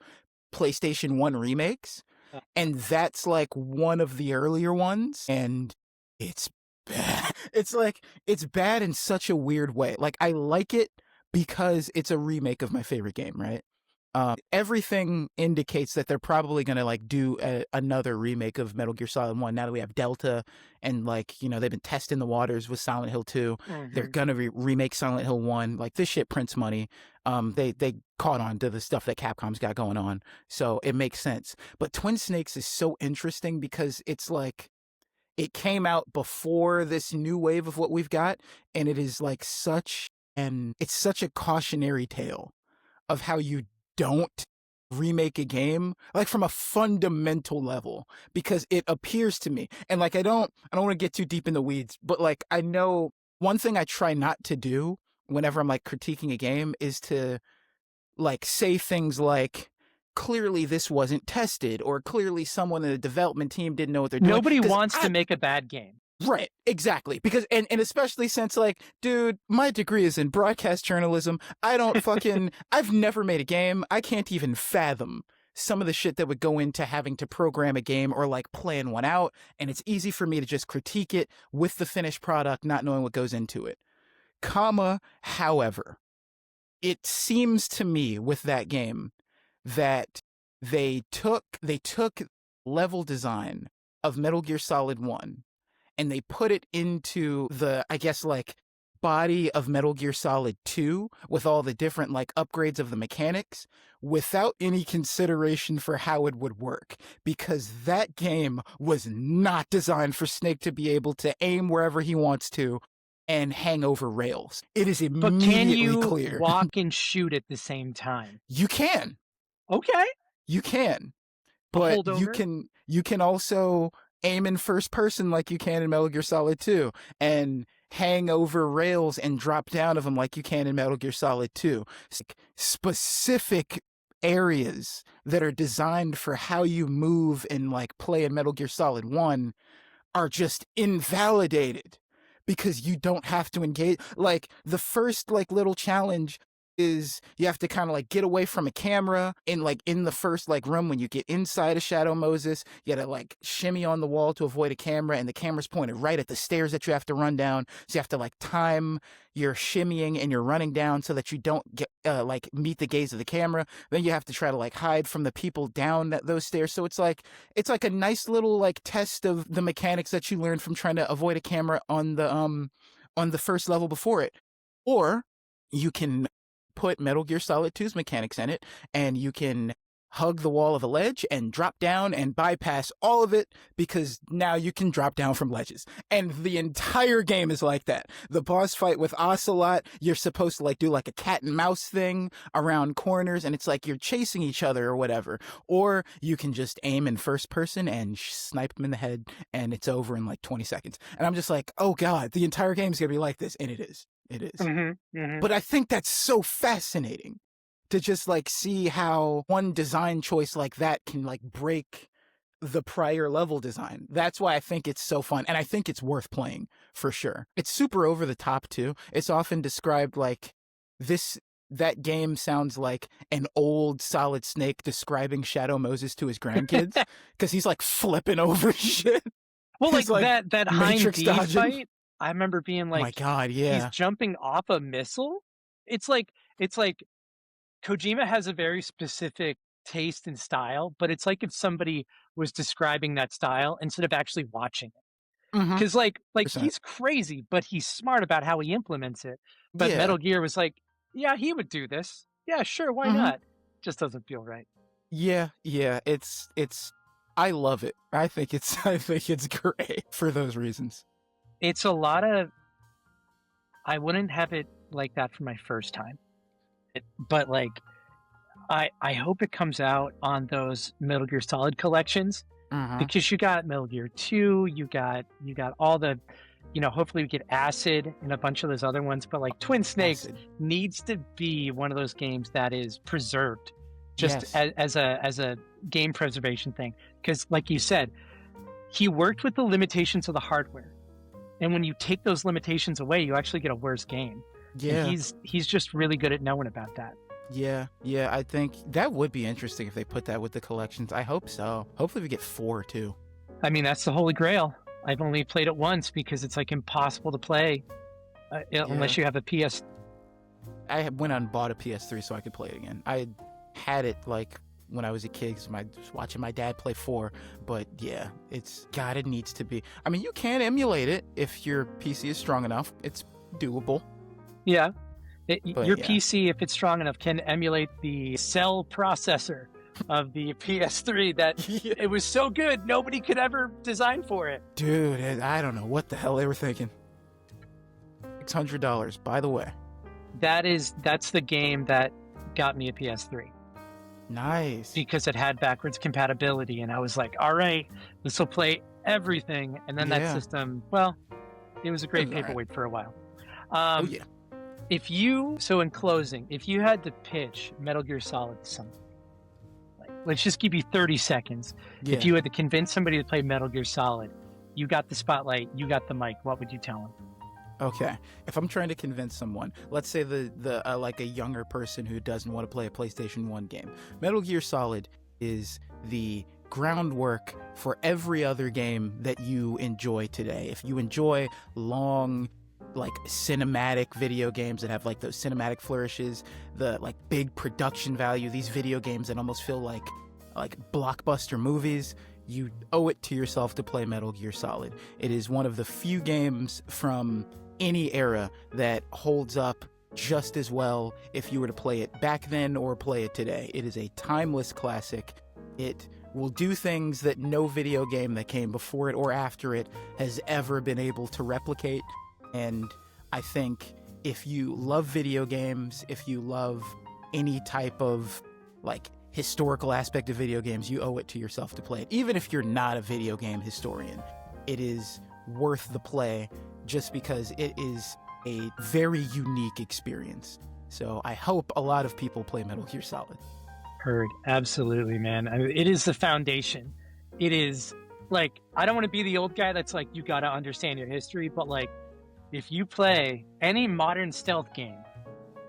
Speaker 2: PlayStation 1 remakes,
Speaker 1: Uh,
Speaker 2: and that's like one of the earlier ones, and it's bad. It's like it's bad in such a weird way. Like I like it because it's a remake of my favorite game, right? Everything indicates that they're probably gonna like do another remake of Metal Gear Solid 1. Now that we have Delta, and like they've been testing the waters with Silent Hill 2, they're
Speaker 1: mhm.
Speaker 2: gonna remake Silent Hill 1. Like this shit prints money. They caught on to the stuff that Capcom's got going on, so it makes sense. But Twin Snakes is so interesting because it's like it came out before this new wave of what we've got, and it is like it's such a cautionary tale of how you don't remake a game like from a fundamental level, because it appears to me, and like I don't want to get too deep in the weeds, but like I know one thing I try not to do whenever I'm like critiquing a game is to like say things like, clearly this wasn't tested, or clearly someone in the development team didn't know what they're doing.
Speaker 1: Nobody wants to make a bad game.
Speaker 2: Right, exactly. Because and especially since, like, dude, my degree is in broadcast journalism. I don't fucking I've never made a game. I can't even fathom some of the shit that would go into having to program a game or like plan one out, and it's easy for me to just critique it with the finished product, not knowing what goes into it. However, it seems to me with that game that they took level design of Metal Gear Solid 1 and they put it into the, I guess, like, body of Metal Gear Solid 2 with all the different, like, upgrades of the mechanics without any consideration for how it would work, because that game was not designed for Snake to be able to aim wherever he wants to and hang over rails. It is immediately
Speaker 1: But can you
Speaker 2: clear.
Speaker 1: walk and shoot at the same time?
Speaker 2: You can.
Speaker 1: Okay.
Speaker 2: You can. But
Speaker 1: Holdover?
Speaker 2: you can also aim in first person like you can in Metal Gear Solid 2 and hang over rails and drop down of them like you can in Metal Gear Solid 2. It's like specific areas that are designed for how you move and like play in Metal Gear Solid 1 are just invalidated because you don't have to engage. Like the first like little challenge is you have to kind of like get away from a camera in the first like room. When you get inside of Shadow Moses, you gotta like shimmy on the wall to avoid a camera, and the camera's pointed right at the stairs that you have to run down. So you have to like time your shimmying and your running down so that you don't get like meet the gaze of the camera. Then you have to try to like hide from the people down those stairs. So it's like a nice little like test of the mechanics that you learned from trying to avoid a camera on the first level before it. Or you can put Metal Gear Solid 2's mechanics in it, and you can hug the wall of a ledge and drop down and bypass all of it, because now you can drop down from ledges. And the entire game is like that. The boss fight with Ocelot, you're supposed to like do like a cat and mouse thing around corners, and it's like you're chasing each other or whatever. Or you can just aim in first person and snipe them in the head, and it's over in like 20 seconds. And I'm just like, oh god, the entire game's gonna be like this. And it is. It is.
Speaker 1: Mm-hmm, mm-hmm.
Speaker 2: But I think that's so fascinating to just like see how one design choice like that can like break the prior level design. That's why I think it's so fun. And I think it's worth playing for sure. It's super over the top too. It's often described like that game sounds like an old Solid Snake describing Shadow Moses to his grandkids, because he's like flipping over shit.
Speaker 1: Well, like that Hind D fight, I remember being like,
Speaker 2: oh my god, yeah.
Speaker 1: He's jumping off a missile. It's like Kojima has a very specific taste and style, but it's like if somebody was describing that style instead of actually watching it. Because like he's crazy, but he's smart about how he implements it. But Metal Gear was like, yeah, he would do this. Yeah, sure, why not? Just doesn't feel right.
Speaker 2: Yeah, it's I love it. I think it's great for those reasons.
Speaker 1: It's a lot of, I wouldn't have it like that for my first time. But like, I hope it comes out on those Metal Gear Solid collections, because you got Metal Gear 2, you got all the, hopefully we get Acid and a bunch of those other ones, but like Twin Snakes needs to be one of those games that is preserved just as a game preservation thing. Because like you said, he worked with the limitations of the hardware. And when you take those limitations away, you actually get a worse game. Yeah. And he's just really good at knowing about that.
Speaker 2: Yeah, I think that would be interesting if they put that with the collections. I hope so. Hopefully we get 4 too.
Speaker 1: I mean, that's the holy grail. I've only played it once because it's like impossible to play unless you have a PS.
Speaker 2: I went out and bought a PS3 so I could play it again. I had it like when I was a kid, because I was watching my dad play 4. But yeah, it needs to be. I mean, you can emulate it if your PC is strong enough. It's doable.
Speaker 1: Yeah. PC, if it's strong enough, can emulate the cell processor of the PS3 that it was so good, nobody could ever design for it.
Speaker 2: Dude, I don't know what the hell they were thinking. $600, by the way.
Speaker 1: That's the game that got me a PS3.
Speaker 2: Nice.
Speaker 1: Because it had backwards compatibility, and I was like, all right, this will play everything. And then that system, well, it was a great paperweight for a while. So in closing, if you had to pitch Metal Gear Solid to someone, like, let's just give you 30 seconds.
Speaker 2: Yeah.
Speaker 1: If you had to convince somebody to play Metal Gear Solid, you got the spotlight, you got the mic, what would you tell them?
Speaker 2: Okay. If I'm trying to convince someone, let's say the like a younger person who doesn't want to play a PlayStation 1 game, Metal Gear Solid is the groundwork for every other game that you enjoy today. If you enjoy long, like cinematic video games that have like those cinematic flourishes, the like big production value, these video games that almost feel like blockbuster movies, you owe it to yourself to play Metal Gear Solid. It is one of the few games from any era that holds up just as well if you were to play it back then or play it today. It is a timeless classic. It will do things that no video game that came before it or after it has ever been able to replicate. And I think if you love video games, if you love any type of like historical aspect of video games, you owe it to yourself to play it. Even if you're not a video game historian, it is worth the play just because it is a very unique experience. So I hope a lot of people play Metal Gear Solid.
Speaker 1: Heard. Absolutely, man. It is the foundation. It is like, I don't want to be the old guy that's like, you got to understand your history, but like, if you play any modern stealth game,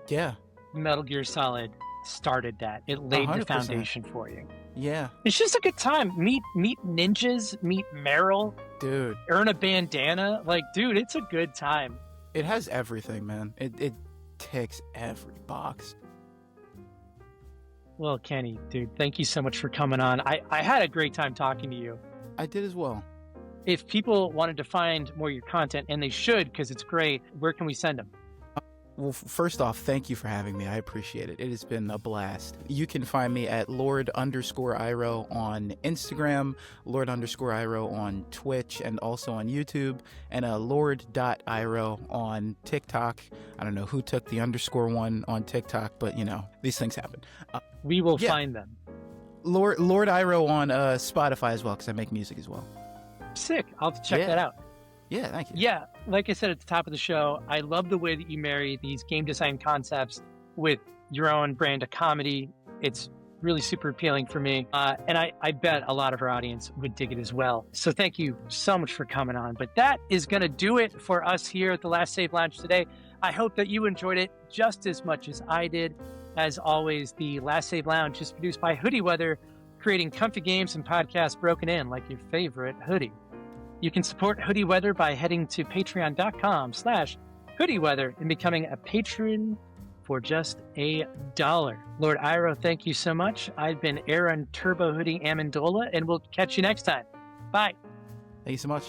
Speaker 2: yeah,
Speaker 1: Metal Gear Solid started that. It laid
Speaker 2: 100%.
Speaker 1: the foundation for you.
Speaker 2: Yeah.
Speaker 1: It's just a good time. Meet ninjas, meet Meryl,
Speaker 2: Dude.
Speaker 1: earn a bandana. Like, dude, it's a good time.
Speaker 2: It has everything, man. It ticks every box.
Speaker 1: Well, Kenny, dude, thank you so much for coming on. I had a great time talking to you.
Speaker 2: I did as well.
Speaker 1: If people wanted to find more of your content, and they should because it's great, where can we send them?
Speaker 2: Well, first off, thank you for having me. I appreciate it. It has been a blast. You can find me at Lord_Iro on Instagram, Lord_Iro on Twitch, and also on YouTube, and Lord.Iro on TikTok. I don't know who took the _ on TikTok, but you know, these things happen.
Speaker 1: We will find them.
Speaker 2: Lord Iro on Spotify as well, because I make music as well.
Speaker 1: Sick. I'll have to check that out.
Speaker 2: Yeah, thank you.
Speaker 1: Yeah, like I said at the top of the show, I love the way that you marry these game design concepts with your own brand of comedy. It's really super appealing for me. And I bet a lot of our audience would dig it as well. So thank you so much for coming on. But that is going to do it for us here at the Last Save Lounge today. I hope that you enjoyed it just as much as I did. As always, the Last Save Lounge is produced by Hoodie Weather, creating comfy games and podcasts broken in like your favorite hoodie. You can support Hoodie Weather by heading to patreon.com/hoodieweather and becoming a patron for just $1. Lord Iro, thank you so much. I've been Aaron Turbo Hoodie Amendola, and we'll catch you next time. Bye.
Speaker 2: Thank you so much.